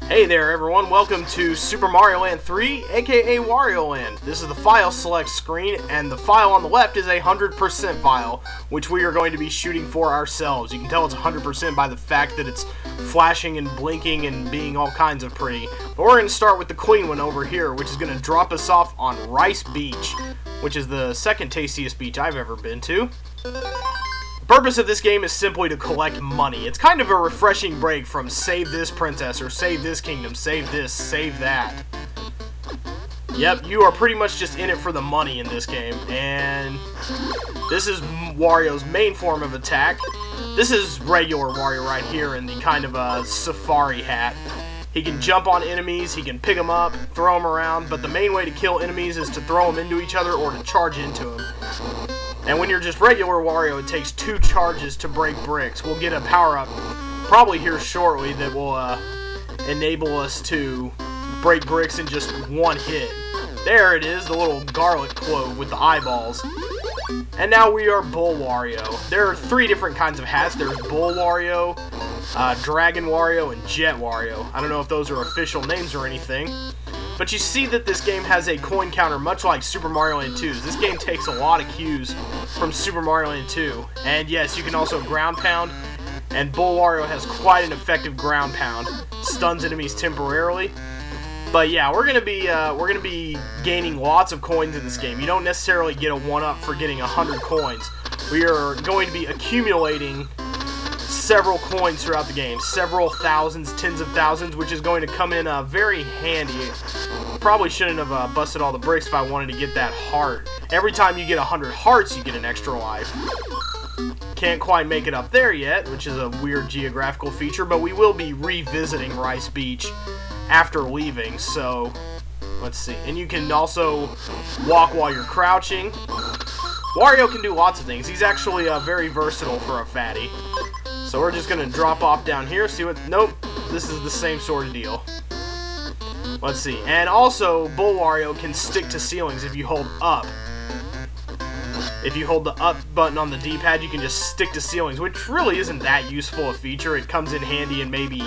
Hey there everyone, welcome to Super Mario Land 3, aka Wario Land. This is the file select screen, and the file on the left is a 100% file, which we are going to be shooting for ourselves. You can tell it's 100% by the fact that it's flashing and blinking and being all kinds of pretty. But we're going to start with the clean one over here, which is going to drop us off on Rice Beach, which is the second tastiest beach I've ever been to. The purpose of this game is simply to collect money. It's kind of a refreshing break from save this princess, or save this kingdom, save this, save that. Yep, you are pretty much just in it for the money in this game, and this is Wario's main form of attack. This is regular Wario right here in the kind of a safari hat. He can jump on enemies, he can pick them up, throw them around, but the main way to kill enemies is to throw them into each other or to charge into them. And when you're just regular Wario, it takes 2 charges to break bricks. We'll get a power-up probably here shortly that will enable us to break bricks in just one hit. There it is, the little garlic clove with the eyeballs. And now we are Bull Wario. There are 3 different kinds of hats. There's Bull Wario, Dragon Wario, and Jet Wario. I don't know if those are official names or anything. But you see that this game has a coin counter much like Super Mario Land 2's. This game takes a lot of cues from Super Mario Land 2. And yes, you can also ground pound, and Bull Wario has quite an effective ground pound. Stuns enemies temporarily. But yeah, we're gonna be gaining lots of coins in this game. You don't necessarily get a 1-up for getting 100 coins. We are going to be accumulating several coins throughout the game, several thousands, tens of thousands, which is going to come in very handy. Probably shouldn't have busted all the bricks if I wanted to get that heart. Every time you get 100 hearts, you get an extra life. Can't quite make it up there yet, which is a weird geographical feature, but we will be revisiting Rice Beach after leaving, so let's see. And you can also walk while you're crouching. Wario can do lots of things. He's actually very versatile for a fatty. So we're just going to drop off down here, see what... Nope, this is the same sort of deal. Let's see. And also, Bull Wario can stick to ceilings if you hold up. If you hold the up button on the D-pad, you can just stick to ceilings, which really isn't that useful a feature. It comes in handy in maybe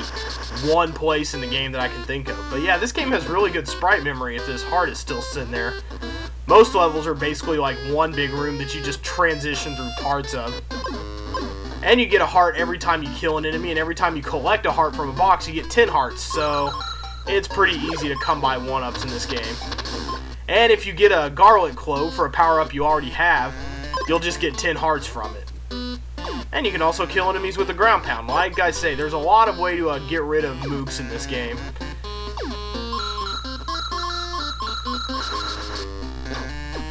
one place in the game that I can think of. But yeah, this game has really good sprite memory if this heart is still sitting there. Most levels are basically like one big room that you just transition through parts of. And you get a heart every time you kill an enemy, and every time you collect a heart from a box, you get 10 hearts, so it's pretty easy to come by 1-ups in this game. And if you get a garlic clove for a power-up you already have, you'll just get 10 hearts from it. And you can also kill enemies with a ground pound. Like I say, there's a lot of way to get rid of mooks in this game.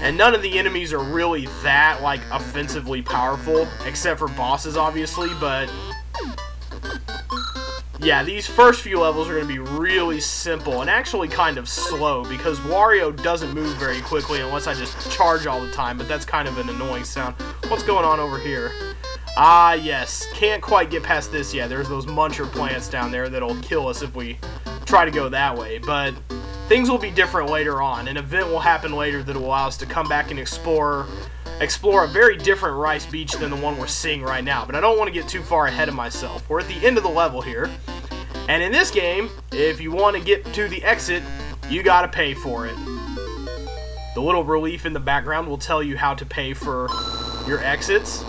And none of the enemies are really that, like, offensively powerful, except for bosses, obviously, but yeah, these first few levels are going to be really simple and actually kind of slow, because Wario doesn't move very quickly unless I just charge all the time, but that's kind of an annoying sound. What's going on over here? Ah, yes, can't quite get past this yet. There's those muncher plants down there that'll kill us if we try to go that way, but things will be different later on. An event will happen later that will allow us to come back and explore a very different Rice Beach than the one we're seeing right now. But I don't want to get too far ahead of myself. We're at the end of the level here. And in this game, if you want to get to the exit, you gotta pay for it. The little relief in the background will tell you how to pay for your exits.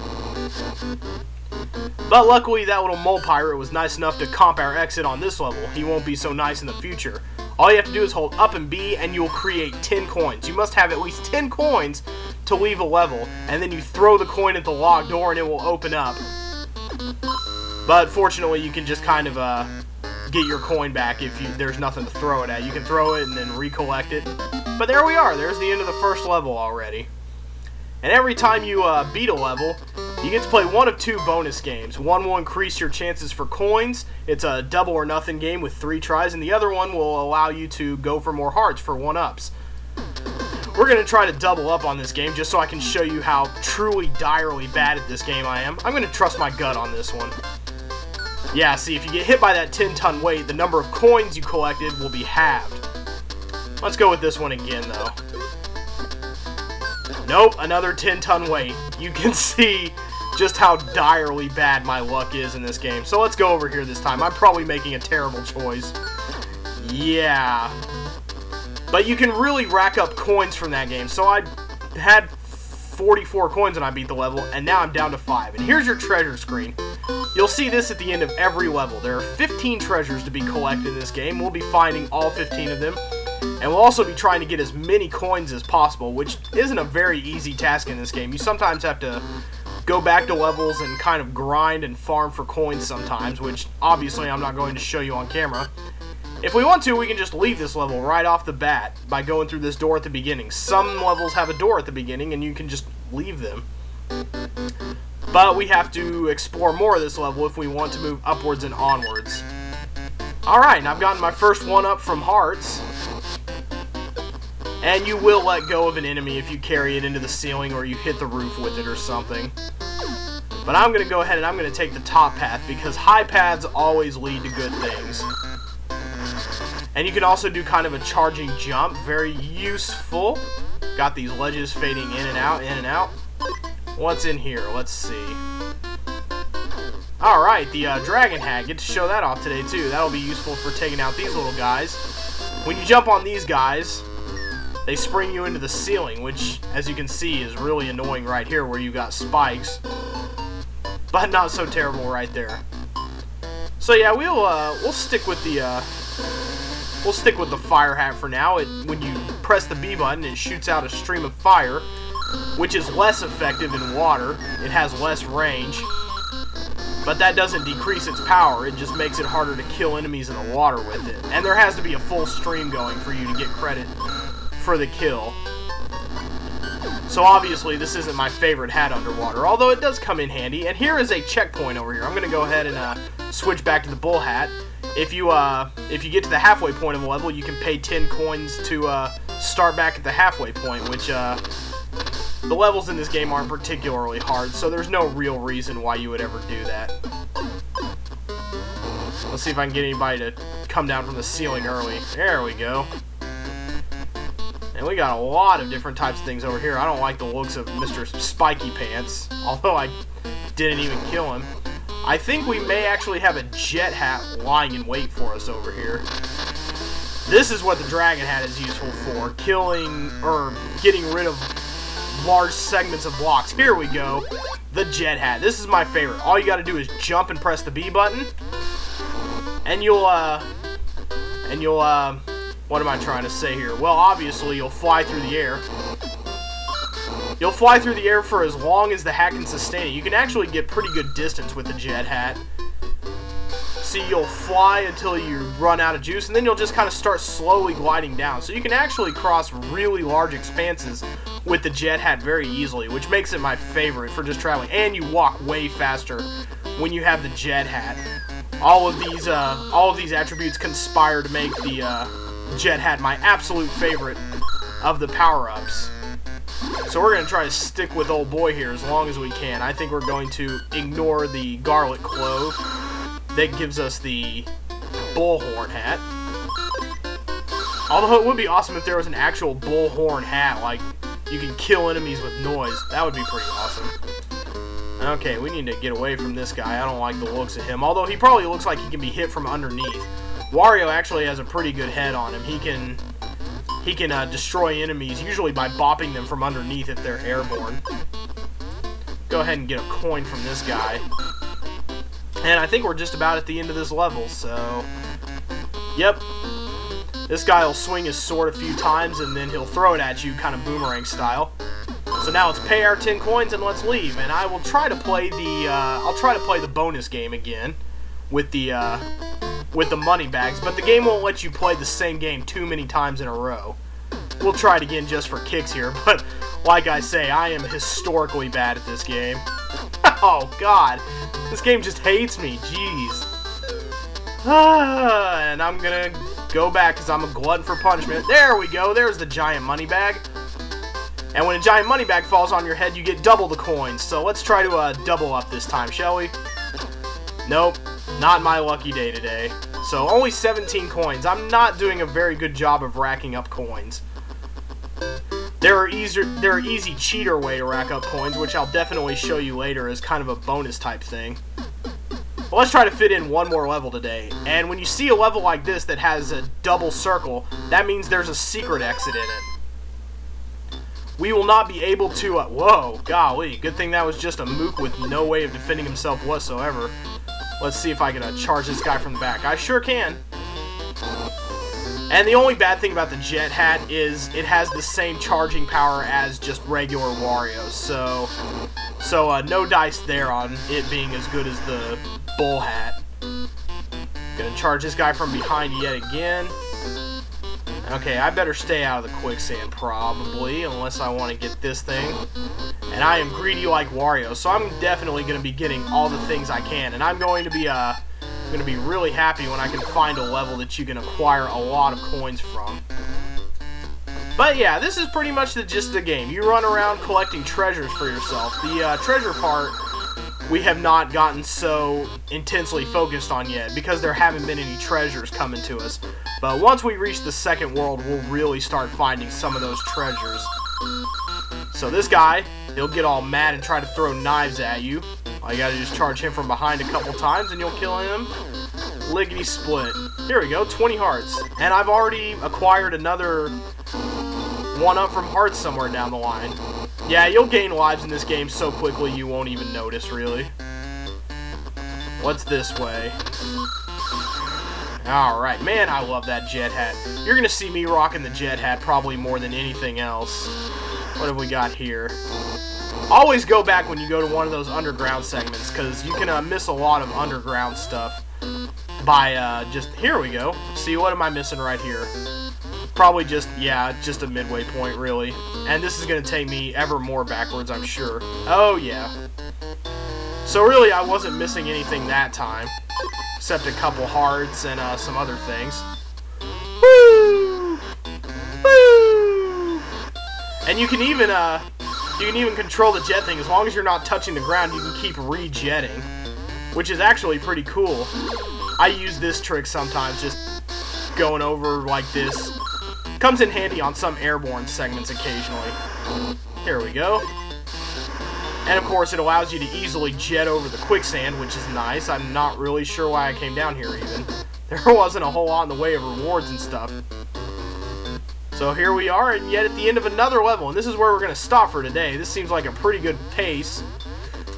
But luckily, that little mole pirate was nice enough to comp our exit on this level. He won't be so nice in the future. All you have to do is hold up and B, and you'll create 10 coins. You must have at least 10 coins to leave a level, and then you throw the coin at the locked door and it will open up. But fortunately, you can just kind of get your coin back if there's nothing to throw it at. You can throw it and then recollect it. But there we are. There's the end of the first level already. And every time you beat a level, you get to play one of 2 bonus games. One will increase your chances for coins. It's a double or nothing game with 3 tries, and the other one will allow you to go for more hearts for 1-ups. We're going to try to double up on this game just so I can show you how truly direly bad at this game I am. I'm going to trust my gut on this one. Yeah, see, if you get hit by that 10-ton weight, the number of coins you collected will be halved. Let's go with this one again, though. Nope, another 10-ton weight. You can see just how direly bad my luck is in this game. So let's go over here this time. I'm probably making a terrible choice. Yeah. But you can really rack up coins from that game. So I had 44 coins when I beat the level, and now I'm down to 5. And here's your treasure screen. You'll see this at the end of every level. There are 15 treasures to be collected in this game. We'll be finding all 15 of them. And we'll also be trying to get as many coins as possible, which isn't a very easy task in this game. You sometimes have to go back to levels and kind of grind and farm for coins sometimes, which obviously I'm not going to show you on camera. If we want to, we can just leave this level right off the bat by going through this door at the beginning. Some levels have a door at the beginning and you can just leave them. But we have to explore more of this level if we want to move upwards and onwards. Alright, and I've gotten my first one up from hearts. And you will let go of an enemy if you carry it into the ceiling or you hit the roof with it or something. But I'm going to go ahead and I'm going to take the top path because high paths always lead to good things. And you can also do kind of a charging jump, very useful. Got these ledges fading in and out, in and out. What's in here? Let's see. Alright, the dragon hat. Get to show that off today too. That'll be useful for taking out these little guys. When you jump on these guys, they spring you into the ceiling, which, as you can see, is really annoying right here where you got spikes. But not so terrible right there. So yeah, we'll stick with the fire hat for now. When you press the B button, it shoots out a stream of fire, which is less effective in water. It has less range, but that doesn't decrease its power. It just makes it harder to kill enemies in the water with it. And there has to be a full stream going for you to get credit for the kill. So obviously this isn't my favorite hat underwater, although it does come in handy. And here is a checkpoint over here. I'm going to go ahead and switch back to the bull hat. If you get to the halfway point of a level, you can pay 10 coins to start back at the halfway point, which the levels in this game aren't particularly hard, so there's no real reason why you would ever do that. Let's see if I can get anybody to come down from the ceiling early. There we go. And we got a lot of different types of things over here. I don't like the looks of Mr. Spiky Pants, although I didn't even kill him. I think we may actually have a jet hat lying in wait for us over here. This is what the dragon hat is useful for, killing or getting rid of large segments of blocks. Here we go, the jet hat. This is my favorite. All you gotta do is jump and press the B button, and you'll what am I trying to say here? Well, obviously you'll fly through the air. You'll fly through the air for as long as the hat can sustain it. You can actually get pretty good distance with the jet hat. See, you'll fly until you run out of juice, and then you'll just kind of start slowly gliding down. So you can actually cross really large expanses with the jet hat very easily, which makes it my favorite for just traveling. And you walk way faster when you have the jet hat. All of these attributes conspire to make the jet hat my absolute favorite of the power-ups. So we're going to try to stick with old boy here as long as we can. I think we're going to ignore the garlic clove. That gives us the bullhorn hat. Although it would be awesome if there was an actual bullhorn hat, like you can kill enemies with noise. That would be pretty awesome. Okay, we need to get away from this guy. I don't like the looks of him, although he probably looks like he can be hit from underneath. Wario actually has a pretty good head on him. He can destroy enemies, usually by bopping them from underneath if they're airborne. Go ahead and get a coin from this guy. And I think we're just about at the end of this level, so... Yep. This guy will swing his sword a few times, and then he'll throw it at you, kind of boomerang style. So now let's pay our 10 coins and let's leave. And I will try to play the, I'll try to play the bonus game again with the money bags, but the game won't let you play the same game too many times in a row. We'll try it again just for kicks here, but like I say, I am historically bad at this game. Oh, God. This game just hates me. Jeez. And I'm gonna go back because I'm a glutton for punishment. There we go. There's the giant money bag. And when a giant money bag falls on your head, you get double the coins. So let's try to double up this time, shall we? Nope. Not my lucky day today. So only 17 coins. I'm not doing a very good job of racking up coins. There are easy cheater way to rack up coins, which I'll definitely show you later as kind of a bonus type thing. But let's try to fit in one more level today. And when you see a level like this that has a double circle, that means there's a secret exit in it. We will not be able to... whoa, golly. Good thing that was just a mook with no way of defending himself whatsoever. Let's see if I can charge this guy from the back. I sure can. And the only bad thing about the jet hat is it has the same charging power as just regular Wario. So no dice there on it being as good as the bull hat. Gonna charge this guy from behind yet again. Okay, I better stay out of the quicksand probably, unless I want to get this thing. And I am greedy like Wario, so I'm definitely going to be getting all the things I can. And I'm going to be really happy when I can find a level that you can acquire a lot of coins from. But yeah, this is pretty much the gist of the game. You run around collecting treasures for yourself. The treasure part we have not gotten so intensely focused on yet because there haven't been any treasures coming to us. But once we reach the second world, we'll really start finding some of those treasures. So this guy, he'll get all mad and try to throw knives at you. All you gotta do is charge him from behind a couple times and you'll kill him. Lickety split. Here we go, 20 hearts. And I've already acquired another one-up from hearts somewhere down the line. Yeah, you'll gain lives in this game so quickly you won't even notice, really. What's this way? Alright, man, I love that jet hat. You're gonna see me rocking the jet hat probably more than anything else. What have we got here? Always go back when you go to one of those underground segments, because you can miss a lot of underground stuff by just... Here we go. See, what am I missing right here? Probably just, yeah, just a midway point, really. And this is going to take me ever more backwards, I'm sure. Oh, yeah. So really, I wasn't missing anything that time. Except a couple hearts and some other things. Woo! Woo! And you can even control the jet thing. As long as you're not touching the ground, you can keep re-jetting. Which is actually pretty cool. I use this trick sometimes, just going over like this. Comes in handy on some airborne segments occasionally. Here we go. And of course, it allows you to easily jet over the quicksand, which is nice. I'm not really sure why I came down here even. There wasn't a whole lot in the way of rewards and stuff. So here we are, and yet at the end of another level. And this is where we're going to stop for today. This seems like a pretty good pace.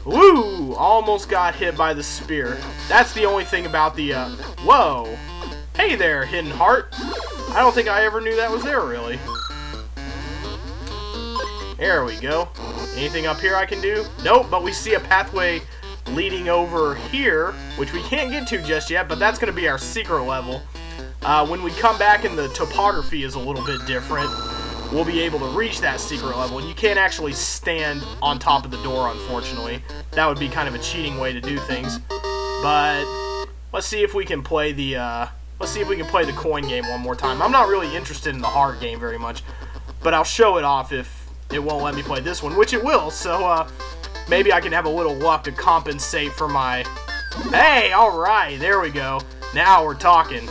Woo! Almost got hit by the spear. That's the only thing about the, whoa! Hey there, hidden heart! I don't think I ever knew that was there, really. There we go. Anything up here I can do? Nope, but we see a pathway leading over here, which we can't get to just yet, but that's going to be our secret level. When we come back and the topography is a little bit different, we'll be able to reach that secret level. And you can't actually stand on top of the door, unfortunately. That would be kind of a cheating way to do things. But let's see if we can play the coin game one more time. I'm not really interested in the hard game very much, but I'll show it off if it won't let me play this one, which it will. So maybe I can have a little luck to compensate for my... Hey, alright, there we go. Now we're talking.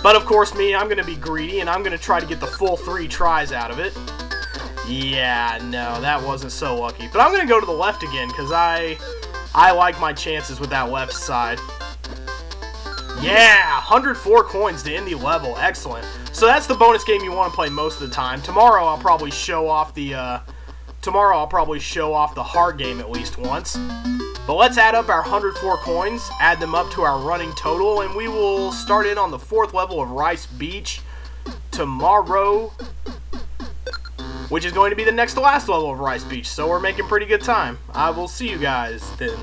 But of course, I'm going to be greedy, and I'm going to try to get the full 3 tries out of it. Yeah, no, that wasn't so lucky. But I'm going to go to the left again, because I like my chances with that left side. Yeah, 104 coins to end the level. Excellent. So that's the bonus game you want to play most of the time. Tomorrow I'll probably show off the hard game at least once. But let's add up our 104 coins, add them up to our running total, and we will start in on the 4th level of Rice Beach tomorrow, which is going to be the next to last level of Rice Beach. So we're making pretty good time. I will see you guys then.